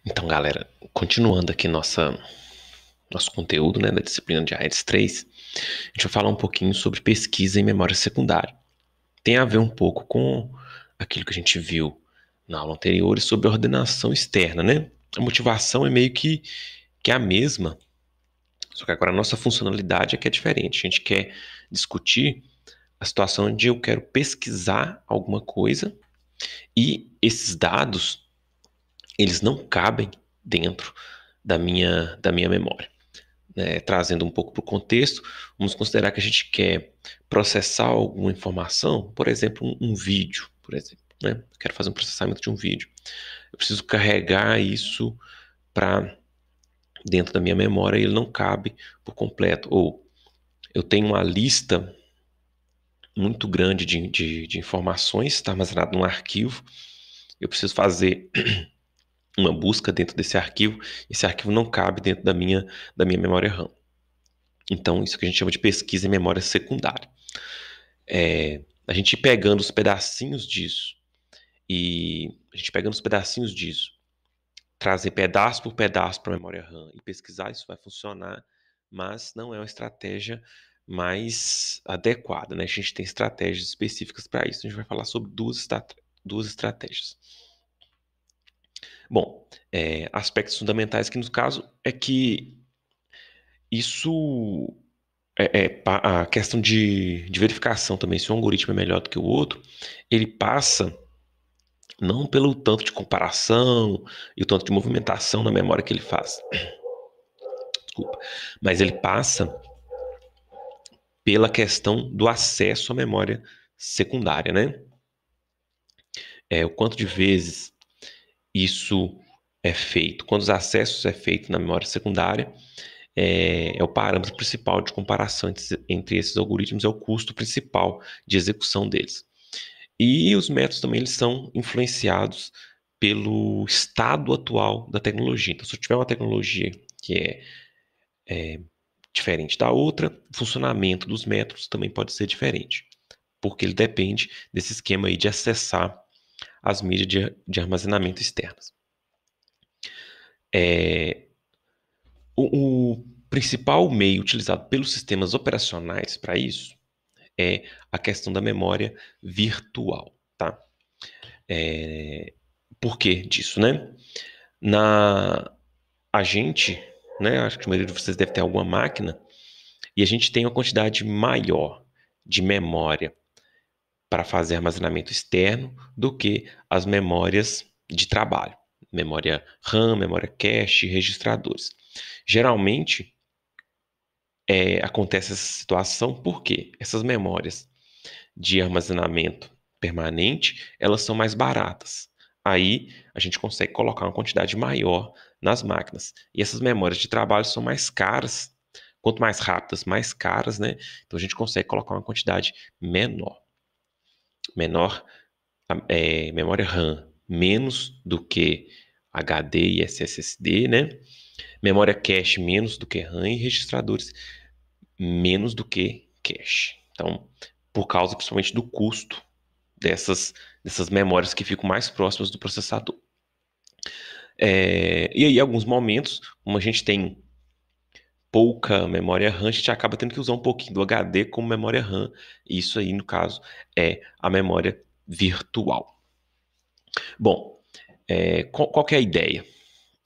Então, galera, continuando aqui nosso conteúdo, né, da disciplina de AES 3, a gente vai falar um pouquinho sobre pesquisa em memória secundária. Tem a ver um pouco com aquilo que a gente viu na aula anterior sobre ordenação externa, né? A motivação é meio que a mesma, só que agora a nossa funcionalidade é que é diferente. A gente quer discutir a situação onde eu quero pesquisar alguma coisa e esses dados, eles não cabem dentro da minha memória. Trazendo um pouco para o contexto, vamos considerar que a gente quer processar alguma informação, por exemplo, um vídeo, por exemplo, né? Eu quero fazer um processamento de um vídeo. Eu preciso carregar isso para dentro da minha memória e ele não cabe por completo. Ou eu tenho uma lista muito grande de informações, está armazenado num arquivo, eu preciso fazer uma busca dentro desse arquivo, esse arquivo não cabe dentro da minha memória RAM. Então, isso que a gente chama de pesquisa em memória secundária. A gente pegando os pedacinhos disso trazer pedaço por pedaço para a memória RAM e pesquisar, isso vai funcionar, mas não é uma estratégia mais adequada, né? A gente tem estratégias específicas para isso. A gente vai falar sobre duas estratégias. Bom, aspectos fundamentais que no caso é que isso a questão de verificação também, se um algoritmo é melhor do que o outro, ele passa não pelo tanto de comparação e o tanto de movimentação na memória que ele faz, desculpa, mas ele passa pela questão do acesso à memória secundária, né? O quanto de vezes isso é feito, quando os acessos é feito na memória secundária, é o parâmetro principal de comparação entre esses algoritmos, é o custo principal de execução deles. E os métodos também eles são influenciados pelo estado atual da tecnologia. Então, se eu tiver uma tecnologia que é diferente da outra, o funcionamento dos métodos também pode ser diferente, porque ele depende desse esquema aí de acessar as mídias de armazenamento externas. O principal meio utilizado pelos sistemas operacionais para isso é a questão da memória virtual, tá? Por que disso, né? Na a gente, né, acho que a maioria de vocês deve ter alguma máquina, e a gente tem uma quantidade maior de memória para fazer armazenamento externo do que as memórias de trabalho. Memória RAM, memória cache, registradores. Geralmente, acontece essa situação porque essas memórias de armazenamento permanente, elas são mais baratas. Aí a gente consegue colocar uma quantidade maior nas máquinas. E essas memórias de trabalho são mais caras. Quanto mais rápidas, mais caras, né? Então a gente consegue colocar uma quantidade menor. Menor, memória RAM, menos do que HD e SSD, né? Memória cache menos do que RAM e registradores menos do que cache. Então, por causa principalmente do custo dessas memórias que ficam mais próximas do processador. E aí, em alguns momentos, como a gente tem pouca memória RAM, a gente acaba tendo que usar um pouquinho do HD como memória RAM. Isso aí, no caso, é a memória virtual. Bom, qual que é a ideia?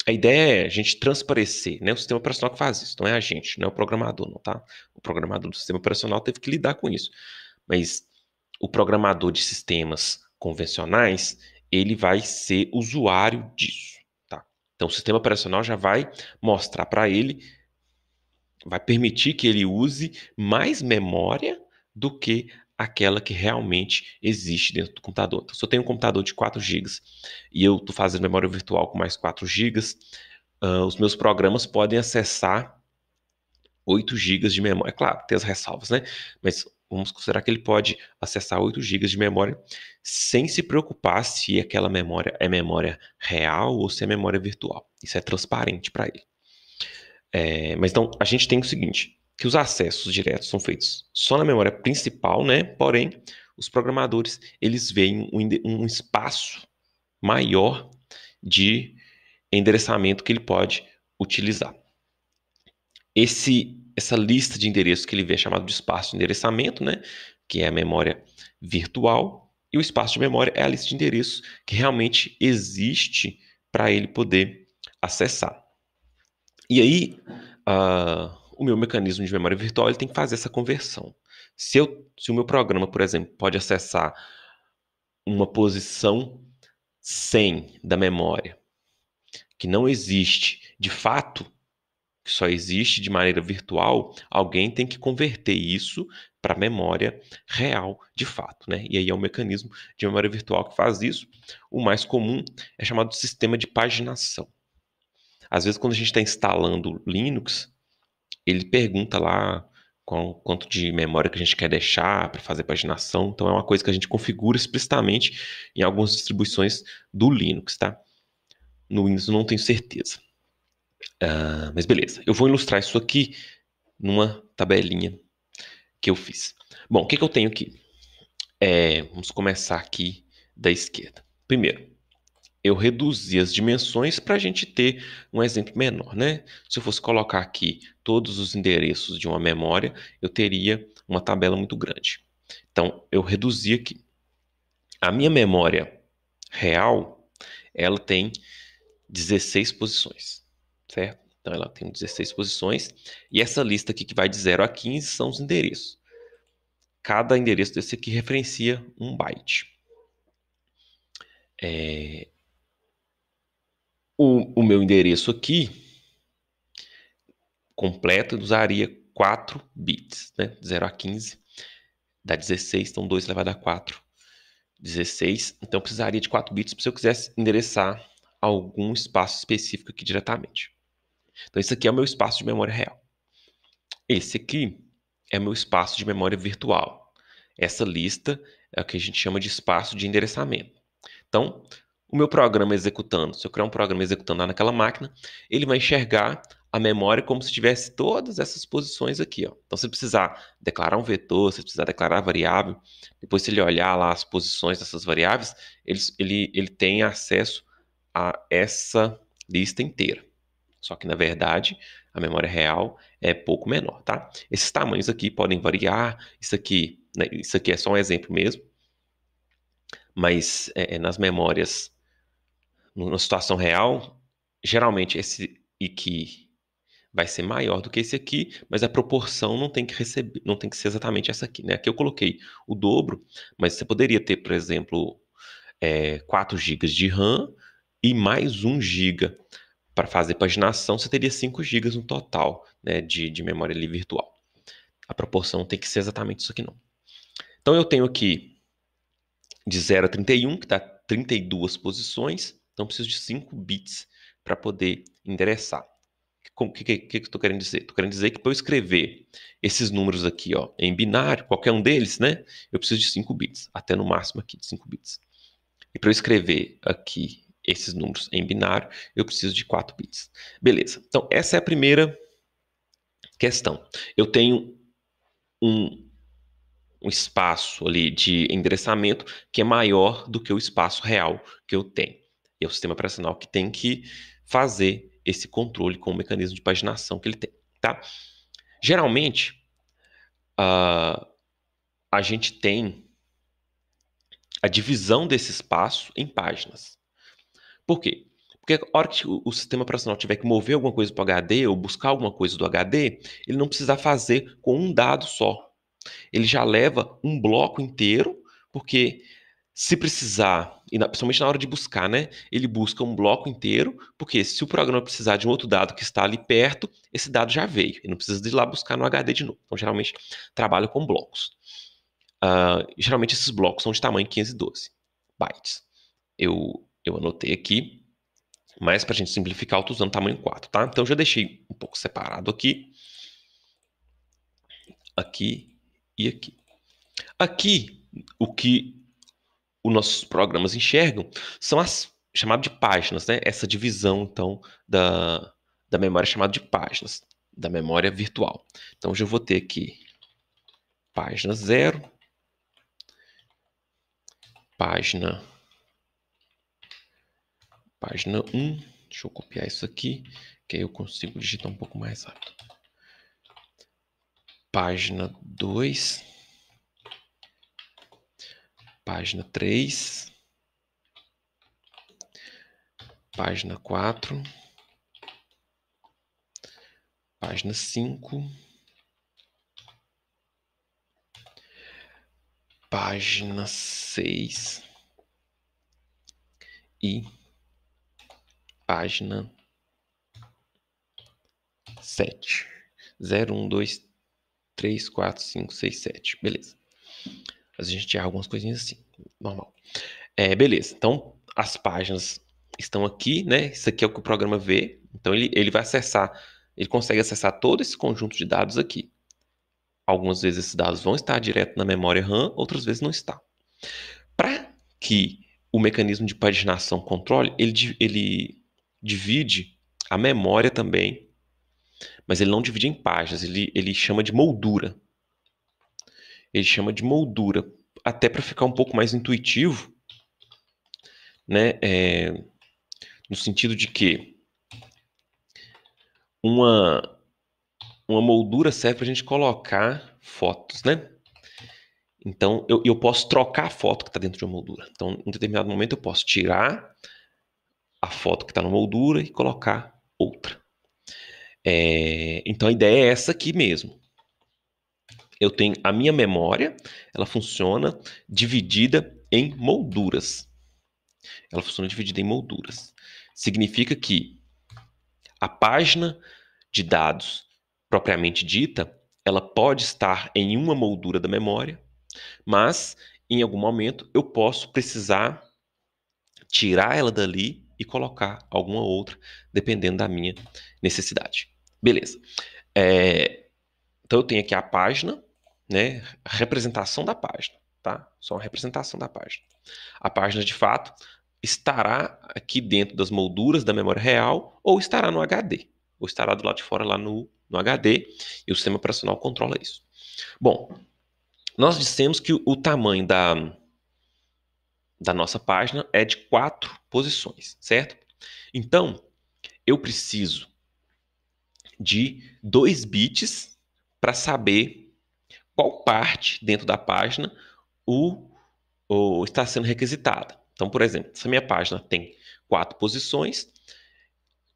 A ideia é a gente transparecer, né? O sistema operacional que faz isso, não é a gente, não é o programador, não, tá? O programador do sistema operacional teve que lidar com isso. Mas o programador de sistemas convencionais, ele vai ser usuário disso, tá? Então o sistema operacional já vai mostrar para ele, vai permitir que ele use mais memória do que aquela que realmente existe dentro do computador. Então, se eu tenho um computador de 4 gigas e eu estou fazendo memória virtual com mais 4 gigas, os meus programas podem acessar 8 gigas de memória. É claro, tem as ressalvas, né? Mas vamos considerar que ele pode acessar 8 gigas de memória sem se preocupar se aquela memória é memória real ou se é memória virtual. Isso é transparente para ele. Mas então, a gente tem o seguinte, que os acessos diretos são feitos só na memória principal, né? Porém, os programadores, eles veem um espaço maior de endereçamento que ele pode utilizar. Essa lista de endereços que ele vê é chamado de espaço de endereçamento, né? Que é a memória virtual. E o espaço de memória é a lista de endereços que realmente existe para ele poder acessar. E aí, o meu mecanismo de memória virtual ele tem que fazer essa conversão. Se o meu programa, por exemplo, pode acessar uma posição 100 da memória, que não existe de fato, que só existe de maneira virtual, alguém tem que converter isso para memória real de fato, né? E aí é o mecanismo de memória virtual que faz isso. O mais comum é chamado de sistema de paginação. Às vezes, quando a gente está instalando Linux, ele pergunta lá quanto de memória que a gente quer deixar para fazer paginação. Então, é uma coisa que a gente configura explicitamente em algumas distribuições do Linux, tá? No Windows eu não tenho certeza. Mas beleza, eu vou ilustrar isso aqui numa tabelinha que eu fiz. Bom, o que eu tenho aqui? Vamos começar aqui da esquerda. Primeiro, eu reduzi as dimensões para a gente ter um exemplo menor, né? Se eu fosse colocar aqui todos os endereços de uma memória, eu teria uma tabela muito grande. Então, eu reduzi aqui. A minha memória real, ela tem 16 posições, certo? Então, ela tem 16 posições. E essa lista aqui que vai de 0 a 15 são os endereços. Cada endereço desse aqui referencia um byte. O meu endereço aqui, completo, usaria 4 bits, né? 0 a 15 dá 16, então 2 vai dar 4. 16, então eu precisaria de 4 bits se eu quisesse endereçar algum espaço específico aqui diretamente. Então esse aqui é o meu espaço de memória real. Esse aqui é o meu espaço de memória virtual. Essa lista é o que a gente chama de espaço de endereçamento. Então, o meu programa executando, se eu criar um programa executando lá naquela máquina, ele vai enxergar a memória como se tivesse todas essas posições aqui, ó. Então, se precisar declarar um vetor, se precisar declarar variável, depois se ele olhar lá as posições dessas variáveis, ele tem acesso a essa lista inteira. Só que, na verdade, a memória real é pouco menor, tá? Esses tamanhos aqui podem variar, isso aqui, né, isso aqui é só um exemplo mesmo, mas nas memórias, na situação real, geralmente esse aqui vai ser maior do que esse aqui, mas a proporção não tem que receber, não tem que ser exatamente essa aqui, né? Aqui eu coloquei o dobro, mas você poderia ter, por exemplo, 4 GB de RAM e mais 1 GB para fazer paginação, você teria 5 GB no total, né, de memória ali virtual. A proporção tem que ser exatamente isso aqui, não. Então eu tenho aqui de 0 a 31, que dá 32 posições. Então, eu preciso de 5 bits para poder endereçar. O que eu estou querendo dizer? Estou querendo dizer que para eu escrever esses números aqui, ó, em binário, qualquer um deles, né? Eu preciso de 5 bits, até no máximo aqui de 5 bits. E para eu escrever aqui esses números em binário, eu preciso de 4 bits. Beleza. Então, essa é a primeira questão. Eu tenho um espaço ali de endereçamento que é maior do que o espaço real que eu tenho. E é o sistema operacional que tem que fazer esse controle com o mecanismo de paginação que ele tem, tá? Geralmente, a gente tem a divisão desse espaço em páginas. Por quê? Porque a hora que o sistema operacional tiver que mover alguma coisa para o HD ou buscar alguma coisa do HD, ele não precisa fazer com um dado só. Ele já leva um bloco inteiro, porque se precisar, e principalmente na hora de buscar, né? Ele busca um bloco inteiro, porque se o programa precisar de um outro dado que está ali perto, esse dado já veio. Ele não precisa de ir lá buscar no HD de novo. Então, geralmente, trabalho com blocos. Geralmente, esses blocos são de tamanho 512 bytes. Eu anotei aqui, mas para a gente simplificar, eu estou usando tamanho 4, tá? Então, eu já deixei um pouco separado aqui, aqui e aqui. Aqui, o que os nossos programas enxergam são as chamadas de páginas, né? Essa divisão, então, da memória chamada de páginas, da memória virtual. Então, eu vou ter aqui página 0, página 1, Deixa eu copiar isso aqui, que aí eu consigo digitar um pouco mais rápido. Página 2, página 3, página 4, página 5, página 6 e página 7. 0, 1, 2, 3, 4, 5, 6, 7. Beleza. A gente erra algumas coisinhas assim. Normal. Beleza. Então, as páginas estão aqui, né? Isso aqui é o que o programa vê. Então, ele vai acessar, ele consegue acessar todo esse conjunto de dados aqui. Algumas vezes esses dados vão estar direto na memória RAM, outras vezes não está. Para que o mecanismo de paginação controle, ele divide a memória também, mas ele não divide em páginas, ele chama de moldura. Ele chama de moldura, até para ficar um pouco mais intuitivo, né? No sentido de que uma moldura serve para a gente colocar fotos, né? Então, eu posso trocar a foto que está dentro de uma moldura. Então, em determinado momento, eu posso tirar a foto que está na moldura e colocar outra. Então, a ideia é essa aqui mesmo. Eu tenho a minha memória, ela funciona dividida em molduras. Ela funciona dividida em molduras. Significa que a página de dados propriamente dita, ela pode estar em uma moldura da memória, mas em algum momento eu posso precisar tirar ela dali e colocar alguma outra, dependendo da minha necessidade. Beleza. Então eu tenho aqui a página, né? A representação da página, tá? Só uma representação da página. A página, de fato, estará aqui dentro das molduras da memória real ou estará no HD. Ou estará do lado de fora lá no HD e o sistema operacional controla isso. Bom, nós dissemos que o tamanho da nossa página é de 4 posições, certo? Então, eu preciso de 2 bits para saber qual parte dentro da página está sendo requisitada. Então, por exemplo, se a minha página tem 4 posições,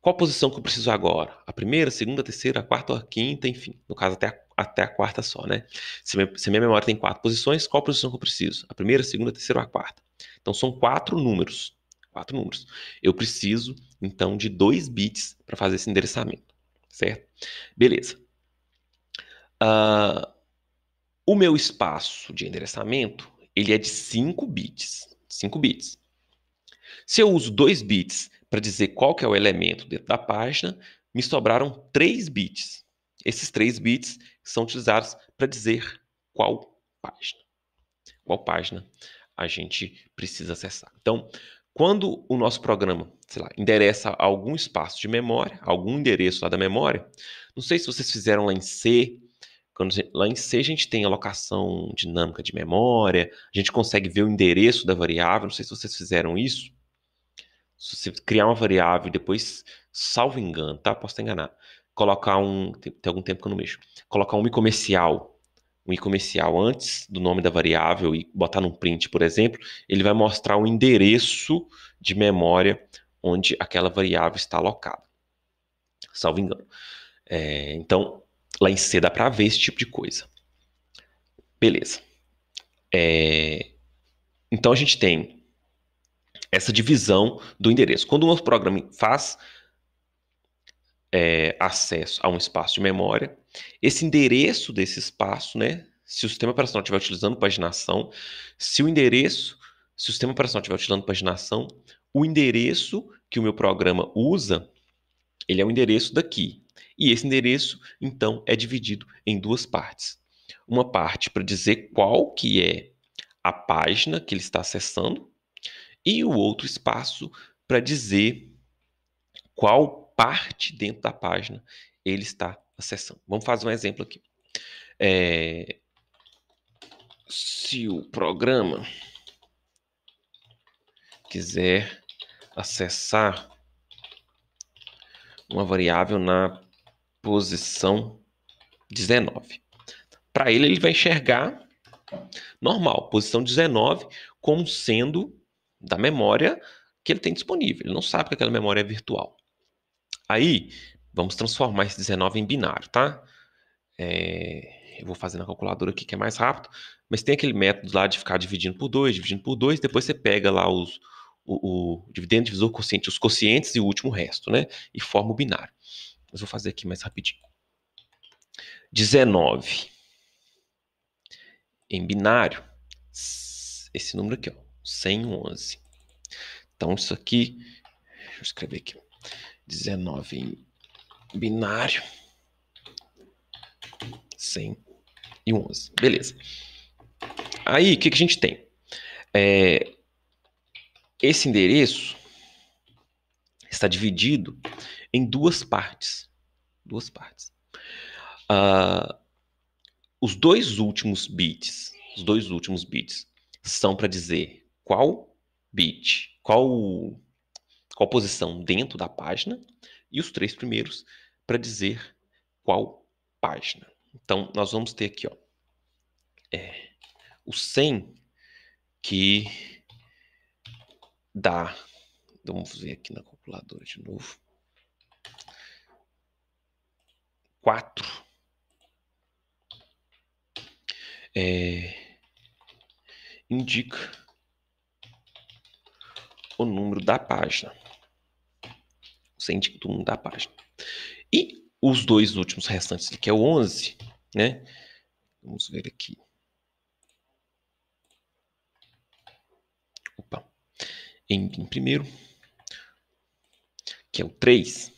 qual posição que eu preciso agora? A primeira, a segunda, a terceira, a quarta, a quinta, enfim. No caso, até a quarta só, né? Se minha memória tem 4 posições, qual posição que eu preciso? A primeira, a segunda, a terceira ou a quarta? Então, são 4 números. 4 números. Eu preciso, então, de 2 bits para fazer esse endereçamento. Certo? Beleza. O meu espaço de endereçamento, ele é de 5 bits. 5 bits. Se eu uso 2 bits para dizer qual que é o elemento dentro da página, me sobraram 3 bits. Esses 3 bits são utilizados para dizer qual página. Qual página a gente precisa acessar. Então, quando o nosso programa, sei lá, endereça algum espaço de memória, algum endereço lá da memória, não sei se vocês fizeram lá em C, lá em C a gente tem alocação dinâmica de memória, a gente consegue ver o endereço da variável, não sei se vocês fizeram isso. Se você criar uma variável e depois, salvo engano, tá? Posso estar enganado. Colocar tem algum tempo que eu não mexo. Colocar um i comercial antes do nome da variável e botar num print, por exemplo, ele vai mostrar o endereço de memória onde aquela variável está alocada. Salvo engano. Então, lá em C dá para ver esse tipo de coisa. Beleza. Então, a gente tem essa divisão do endereço. Quando o nosso programa faz acesso a um espaço de memória, esse endereço desse espaço, né? Se o sistema operacional estiver utilizando paginação, se o sistema operacional estiver utilizando paginação, o endereço que o meu programa usa, ele é o endereço daqui. E esse endereço, então, é dividido em 2 partes. Uma parte para dizer qual que é a página que ele está acessando e o outro espaço para dizer qual parte dentro da página ele está acessando. Vamos fazer um exemplo aqui. Se o programa quiser acessar uma variável na posição 19. Para ele vai enxergar normal, posição 19, como sendo da memória que ele tem disponível. Ele não sabe que aquela memória é virtual. Aí, vamos transformar esse 19 em binário, tá? Eu vou fazer na calculadora aqui que é mais rápido, mas tem aquele método lá de ficar dividindo por 2, depois você pega lá o dividendo, divisor, quociente, os quocientes e o último resto, né? E forma o binário. Mas vou fazer aqui mais rapidinho. 19 em binário, esse número aqui, ó, 111. Então, isso aqui, deixa eu escrever aqui, 19 em binário, 111. Beleza. Aí, o que a gente tem? Esse endereço está dividido em duas partes. Os dois últimos bits são para dizer qual bit, qual posição dentro da página, e os 3 primeiros para dizer qual página. Então, nós vamos ter aqui, ó, o 100 que dá, vamos ver aqui na calculadora de novo, 4. Indica o número da página. Você indica o número da página. E os dois últimos restantes, que é o 11, né? Vamos ver aqui. Opa. Em primeiro, que é o 3,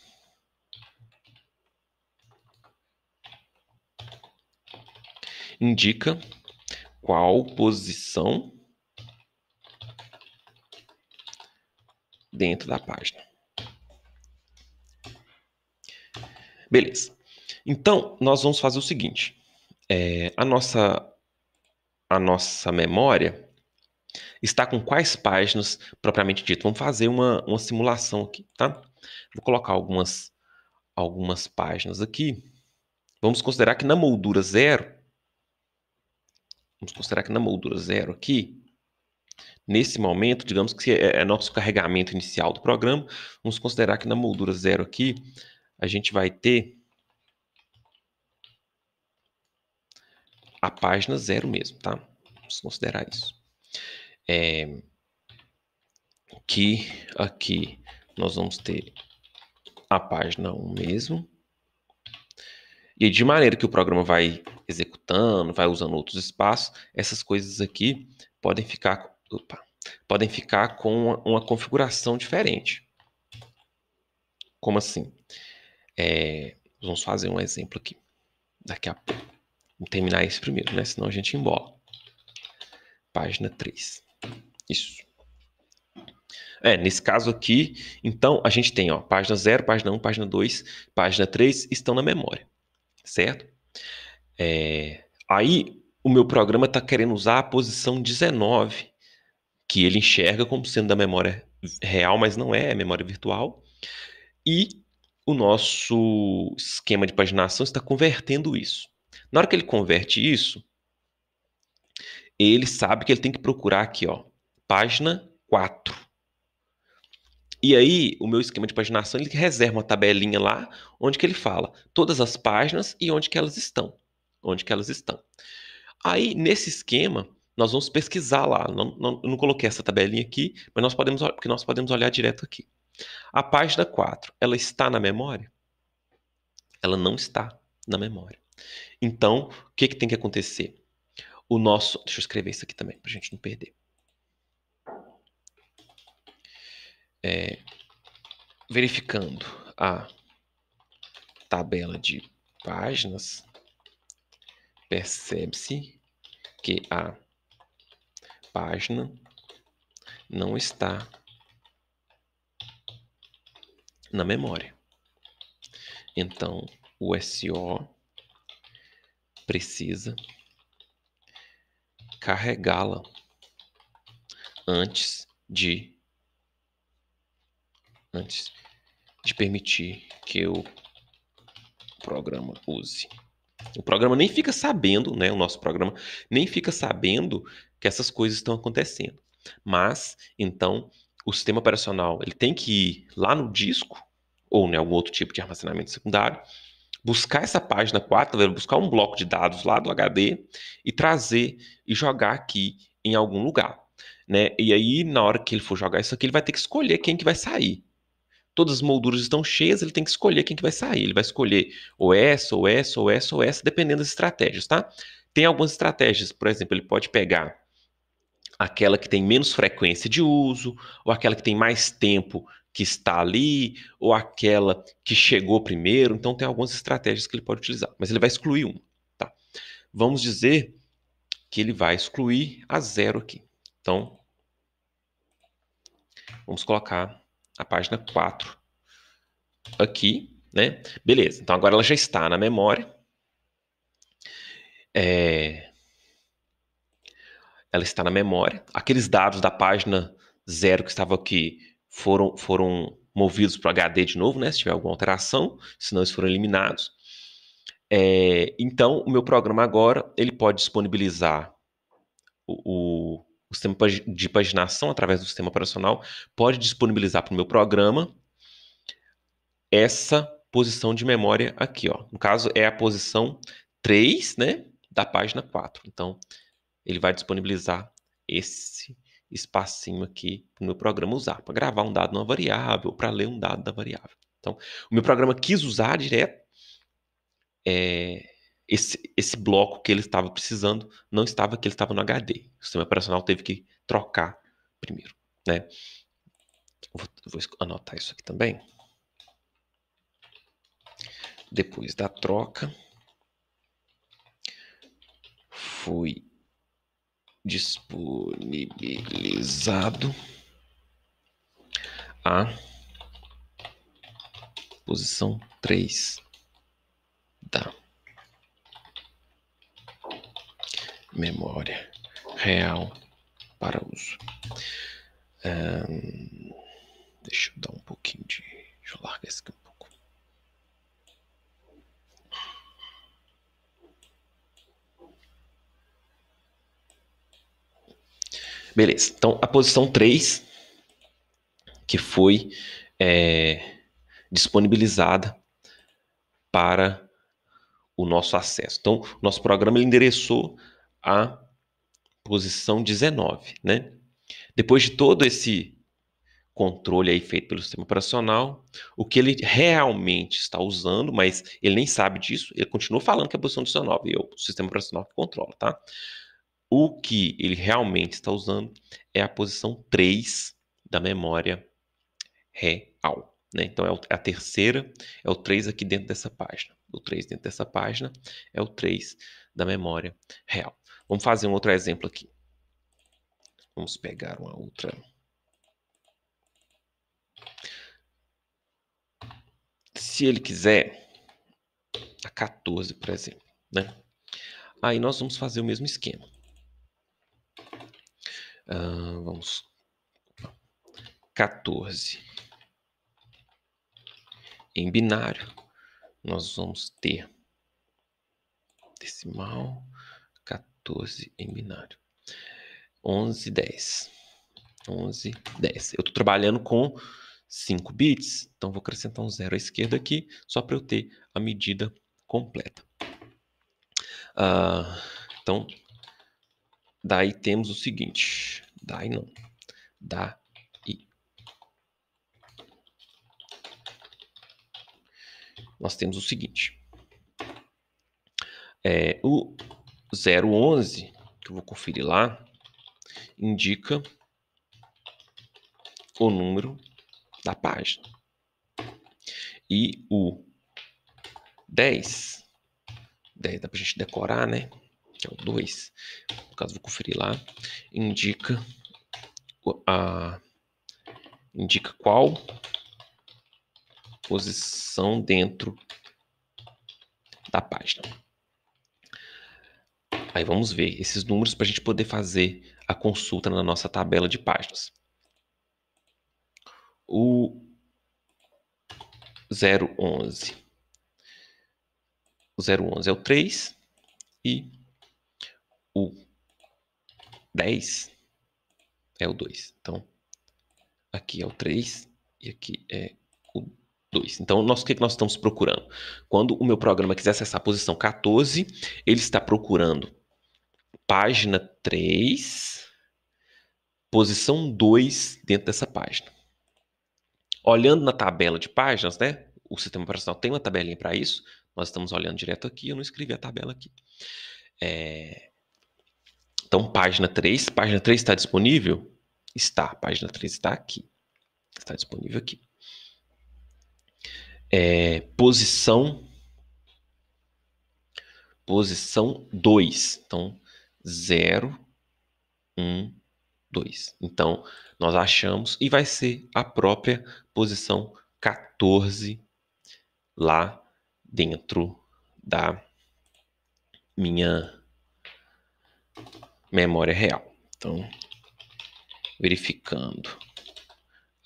indica qual posição dentro da página. Beleza. Então, nós vamos fazer o seguinte. A nossa memória está com quais páginas propriamente dito? Vamos fazer uma simulação aqui, tá? Vou colocar algumas páginas aqui. Vamos considerar que na moldura 0, aqui, nesse momento, digamos que é nosso carregamento inicial do programa, vamos considerar que na moldura 0 aqui, a gente vai ter a página 0 mesmo, tá? Vamos considerar isso. Que aqui nós vamos ter a página 1 mesmo. E de maneira que o programa vai executando, vai usando outros espaços, essas coisas aqui podem ficar com uma configuração diferente. Como assim? Vamos fazer um exemplo aqui. Daqui a pouco. Vamos terminar esse primeiro, né? Senão a gente embola. Página 3. Isso. Nesse caso aqui, então, a gente tem, ó, página 0, página 1, página 2, página 3 estão na memória. Certo? Aí, o meu programa está querendo usar a posição 19, que ele enxerga como sendo da memória real, mas não é memória virtual. E o nosso esquema de paginação está convertendo isso. Na hora que ele converte isso, ele sabe que ele tem que procurar aqui, ó, página 4. E aí, o meu esquema de paginação, ele reserva uma tabelinha lá, onde que ele fala todas as páginas e onde que elas estão. Aí, nesse esquema, nós vamos pesquisar lá. Eu não coloquei essa tabelinha aqui, mas porque nós podemos olhar direto aqui. A página 4, ela está na memória? Ela não está na memória. Então, o que tem que acontecer? Deixa eu escrever isso aqui também, para a gente não perder. Verificando a tabela de páginas, percebe-se que a página não está na memória. Então, o SO precisa carregá-la antes de de permitir que o programa use. O programa nem fica sabendo, né? O nosso programa nem fica sabendo que essas coisas estão acontecendo. Mas, então, o sistema operacional ele tem que ir lá no disco, ou em algum outro tipo de armazenamento secundário, buscar essa página 4, buscar um bloco de dados lá do HD e trazer e jogar aqui em algum lugar, né? E aí, na hora que ele for jogar isso aqui, ele vai ter que escolher quem que vai sair. Todas as molduras estão cheias, ele tem que escolher quem que vai sair. Ele vai escolher ou essa, ou essa, ou essa, ou essa, dependendo das estratégias, tá? Tem algumas estratégias, por exemplo, ele pode pegar aquela que tem menos frequência de uso, ou aquela que tem mais tempo que está ali, ou aquela que chegou primeiro. Então tem algumas estratégias que ele pode utilizar, mas ele vai excluir uma, tá? Vamos dizer que ele vai excluir a 0 aqui. Então, vamos colocar a página 4 aqui, né? Beleza, então agora ela já está na memória. Ela está na memória. Aqueles dados da página 0 que estavam aqui foram movidos para o HD de novo, né? Se tiver alguma alteração, senão eles foram eliminados. Então, o meu programa agora, ele pode disponibilizar o sistema de paginação através do sistema operacional, pode disponibilizar para o meu programa essa posição de memória aqui, ó. No caso, é a posição 3, né, da página 4. Então, ele vai disponibilizar esse espacinho aqui para o meu programa usar, para gravar um dado numa variável, para ler um dado da variável. Então, o meu programa quis usar direto esse bloco que ele estava precisando, não estava aqui, ele estava no HD. O sistema operacional teve que trocar primeiro, né? Vou anotar isso aqui também. Depois da troca, foi disponibilizado a posição 3 da memória real para uso. Deixa eu dar um pouquinho de... Deixa eu largar esse aqui um pouco. Beleza, então a posição 3 que foi disponibilizada para o nosso acesso. Então, o nosso programa ele endereçou a posição 19, né? Depois de todo esse controle aí feito pelo sistema operacional, o que ele realmente está usando, mas ele nem sabe disso, ele continua falando que é a posição 19, e é o sistema operacional que controla, tá? O que ele realmente está usando é a posição 3 da memória real, né? Então é a terceira, é o 3 aqui dentro dessa página. O 3 dentro dessa página é o 3 da memória real. Vamos fazer um outro exemplo aqui. Vamos pegar uma outra. Se ele quiser, a 14, por exemplo, né? Aí nós vamos fazer o mesmo esquema. Vamos. 14 em binário. Nós vamos ter decimal, 14 em binário. 11, 10. 11, 10. Eu estou trabalhando com 5 bits, então vou acrescentar um 0 à esquerda aqui, só para eu ter a medida completa. Então, daí temos o seguinte. Daí não. Daí. Nós temos o seguinte. O 011, que eu vou conferir lá, indica o número da página. E o 10 dá pra gente decorar, né? Que é o 2. No caso, vou conferir lá. Indica qual posição dentro da página. Aí vamos ver esses números para a gente poder fazer a consulta na nossa tabela de páginas. O 011. O 011 é o 3 e o 10 é o 2. Então, aqui é o 3 e aqui é o 2. Então, o que nós estamos procurando? Quando o meu programa quiser acessar a posição 14, ele está procurando página 3, posição 2 dentro dessa página. Olhando na tabela de páginas, né? O sistema operacional tem uma tabelinha para isso. Nós estamos olhando direto aqui, eu não escrevi a tabela aqui. Então, página 3 está disponível? Está, página 3 está aqui. Está disponível aqui. Posição 2. Então, 0, 1, 2. Então, nós achamos e vai ser a própria posição 14 lá dentro da minha memória real. Então, verificando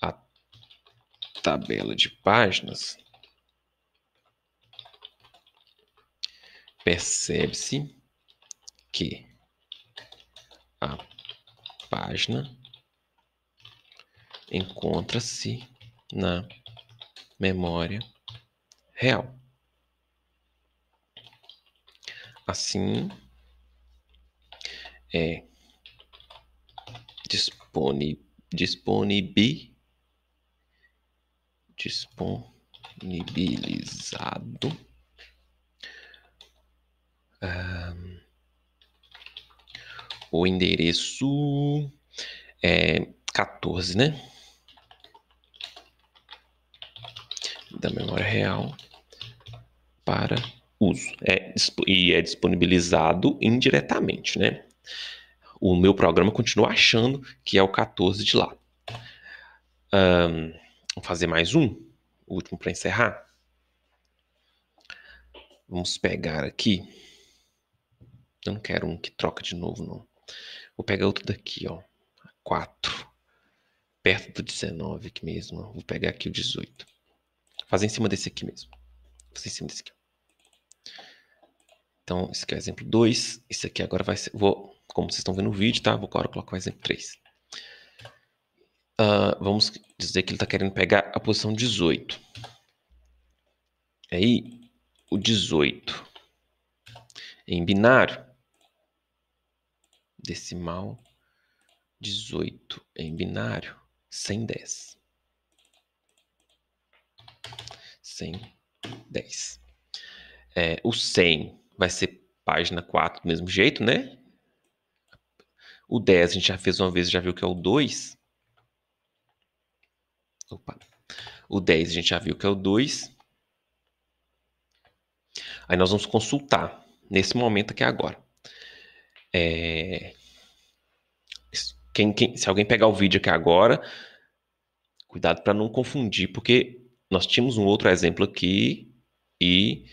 a tabela de páginas, percebe-se que a página encontra-se na memória real. Assim, é disponibilizado o endereço 14, né? Da memória real para uso. E é disponibilizado indiretamente, né? O meu programa continua achando que é o 14 de lá. Vamos fazer mais um, o último para encerrar. Vamos pegar aqui. Eu não quero um que troca de novo, não. Vou pegar outro daqui, ó. 4. Perto do 19 aqui mesmo. Ó. Vou pegar aqui o 18. Vou fazer em cima desse aqui mesmo. Vou fazer em cima desse aqui. Então, esse aqui é o exemplo 2. Esse aqui agora vai ser... como vocês estão vendo no vídeo, tá? Vou agora colocar o exemplo 3. Vamos dizer que ele está querendo pegar a posição 18. Aí, o 18 em binário, decimal, 18 em binário, 110. 110. O 100 vai ser página 4 do mesmo jeito, né? O 10 a gente já fez uma vez, já viu que é o 2. Opa. O 10 a gente já viu que é o 2. Aí nós vamos consultar nesse momento aqui agora. Se alguém pegar o vídeo aqui agora, cuidado para não confundir, porque nós tínhamos um outro exemplo aqui e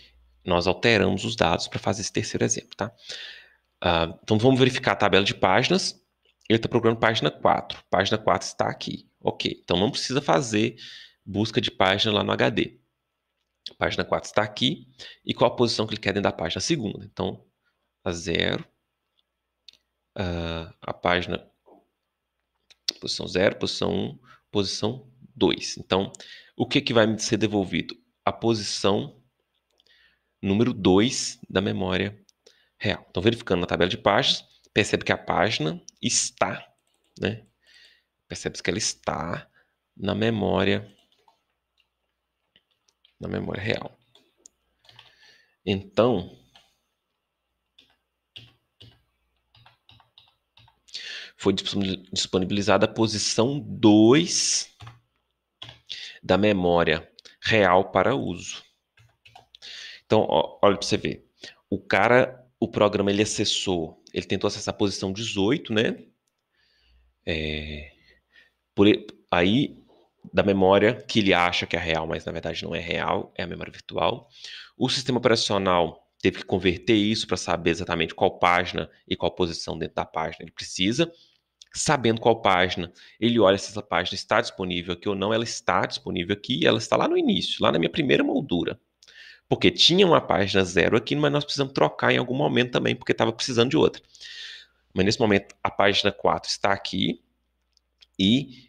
nós alteramos os dados para fazer esse terceiro exemplo, tá? Então vamos verificar a tabela de páginas. Ele está procurando página 4. Página 4 está aqui. Ok, então não precisa fazer busca de página lá no HD. Página 4 está aqui. E qual a posição que ele quer dentro da página? A segunda. Então, a 0. A página... Posição 0, posição 1, posição 2. Então, o que vai me ser devolvido? A posição número 2 da memória real. Então, verificando na tabela de páginas, percebe que a página está, né? Percebe que ela está na memória real. Então, foi disponibilizada a posição 2 da memória real para uso. Então, olha para você ver. O programa, ele acessou, ele tentou acessar a posição 18, né? Aí, da memória que ele acha que é real, mas na verdade não é real, é a memória virtual. O sistema operacional teve que converter isso para saber exatamente qual página e qual posição dentro da página ele precisa. Sabendo qual página, ele olha se essa página está disponível aqui ou não. Ela está disponível aqui, ela está lá no início, lá na minha primeira moldura. Porque tinha uma página 0 aqui, mas nós precisamos trocar em algum momento também, porque estava precisando de outra. Mas nesse momento, a página 4 está aqui e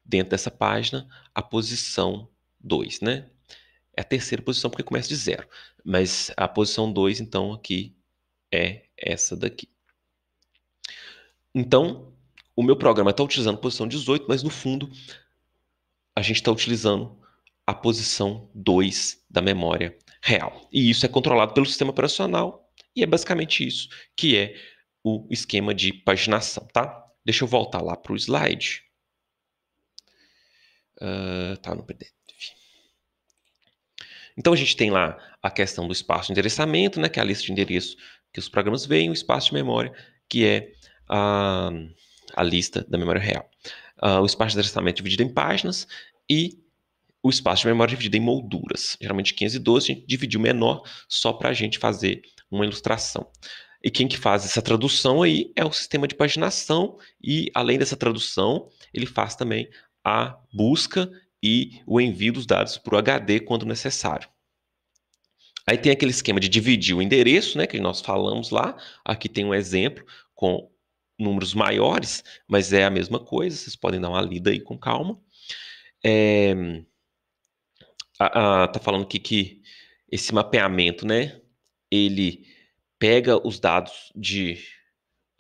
dentro dessa página, a posição 2, né? É a terceira posição porque começa de 0. Mas a posição 2, então, aqui é essa daqui. Então, o meu programa está utilizando a posição 18, mas no fundo, a gente está utilizando a posição 2 da memória real. E isso é controlado pelo sistema operacional, e é basicamente isso que é o esquema de paginação, tá? Deixa eu voltar lá para o slide. Tá no PDF. Então a gente tem lá a questão do espaço de endereçamento, né, que é a lista de endereço que os programas veem, o espaço de memória, que é a lista da memória real. O espaço de endereçamento dividido em páginas e o espaço de memória dividido em molduras. Geralmente 512, a gente dividiu menor só para a gente fazer uma ilustração. E quem que faz essa tradução aí é o sistema de paginação, e além dessa tradução, ele faz também a busca e o envio dos dados para o HD quando necessário. Aí tem aquele esquema de dividir o endereço, né, que nós falamos lá. Aqui tem um exemplo com números maiores, mas é a mesma coisa, vocês podem dar uma lida aí com calma. Tá falando aqui que esse mapeamento, né, ele pega os dados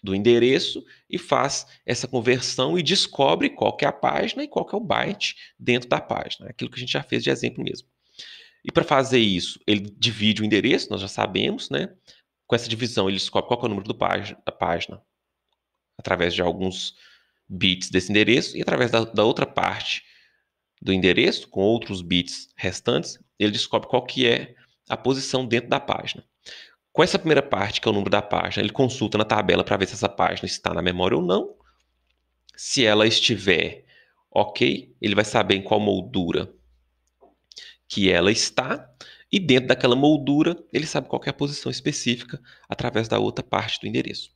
do endereço e faz essa conversão e descobre qual que é a página e qual que é o byte dentro da página. Aquilo que a gente já fez de exemplo mesmo. E para fazer isso, ele divide o endereço, nós já sabemos, né? Com essa divisão, ele descobre qual que é o número da página através de alguns bits desse endereço, e através da outra parte do endereço, com outros bits restantes, ele descobre qual que é a posição dentro da página. Com essa primeira parte, que é o número da página, ele consulta na tabela para ver se essa página está na memória ou não. Se ela estiver ok, ele vai saber em qual moldura que ela está, e dentro daquela moldura, ele sabe qual é a posição específica através da outra parte do endereço.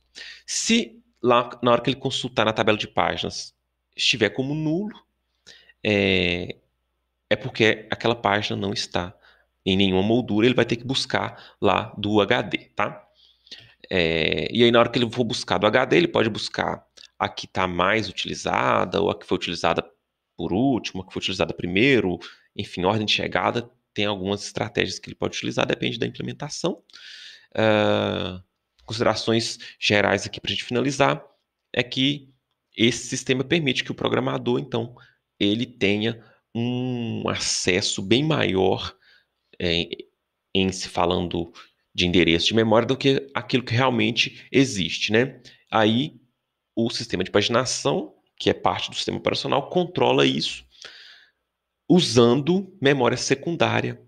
Se lá, na hora que ele consultar na tabela de páginas, estiver como nulo, é porque aquela página não está em nenhuma moldura, ele vai ter que buscar lá do HD, tá? E aí, na hora que ele for buscar do HD, ele pode buscar a que está mais utilizada, ou a que foi utilizada por último, a que foi utilizada primeiro, enfim, ordem de chegada. Tem algumas estratégias que ele pode utilizar, depende da implementação. Considerações gerais aqui para a gente finalizar é que esse sistema permite que o programador, então, ele tenha um acesso bem maior em se falando de endereço de memória do que aquilo que realmente existe, né? Aí o sistema de paginação, que é parte do sistema operacional, controla isso usando memória secundária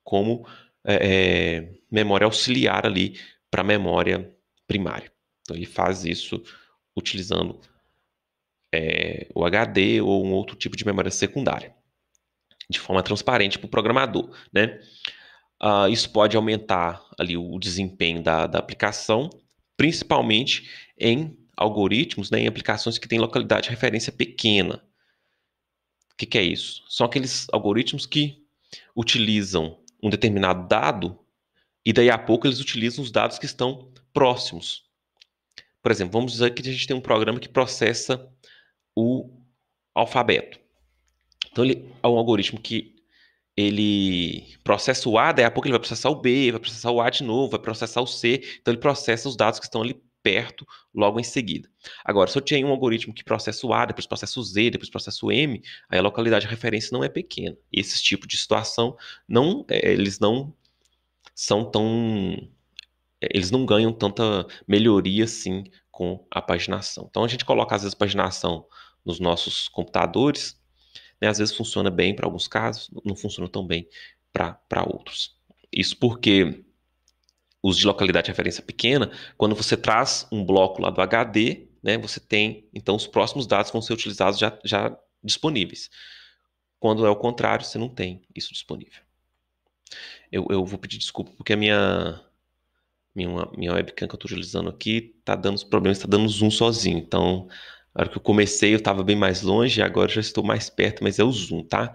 como memória auxiliar ali para a memória primária. Então ele faz isso utilizando o HD ou um outro tipo de memória secundária, de forma transparente para o programador, né? Isso pode aumentar ali o desempenho da aplicação, principalmente em algoritmos, né, em aplicações que têm localidade de referência pequena. O que é isso? São aqueles algoritmos que utilizam um determinado dado e daí a pouco eles utilizam os dados que estão próximos. Por exemplo, vamos dizer que a gente tem um programa que processa o alfabeto. Então ele é um algoritmo que ele processa o A, daí a pouco ele vai processar o B, vai processar o A de novo, vai processar o C, então ele processa os dados que estão ali perto logo em seguida. Agora, se eu tenho um algoritmo que processa o A, depois processa o Z, depois processa o M, aí a localidade de referência não é pequena. Esse tipo de situação, eles não são tão... Eles não ganham tanta melhoria assim com a paginação. Então a gente coloca às vezes paginação nos nossos computadores, né? Às vezes funciona bem para alguns casos, não funciona tão bem para outros. Isso porque os de localidade de referência pequena, quando você traz um bloco lá do HD, né, você tem, então os próximos dados vão ser utilizados já disponíveis. Quando é o contrário, você não tem isso disponível. Eu vou pedir desculpa porque a minha webcam que eu estou utilizando aqui está dando os problemas, está dando zoom sozinho. Então, A hora que eu comecei, eu estava bem mais longe, agora eu já estou mais perto, mas é o zoom, tá?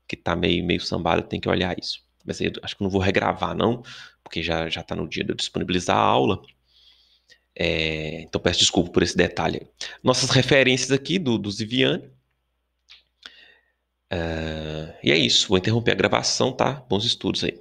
Que tá meio sambado, eu tenho que olhar isso. Mas aí eu acho que eu não vou regravar, não, porque já tá no dia de eu disponibilizar a aula. Então peço desculpa por esse detalhe. Nossas referências aqui do Ziviane. E é isso, vou interromper a gravação, tá? Bons estudos aí.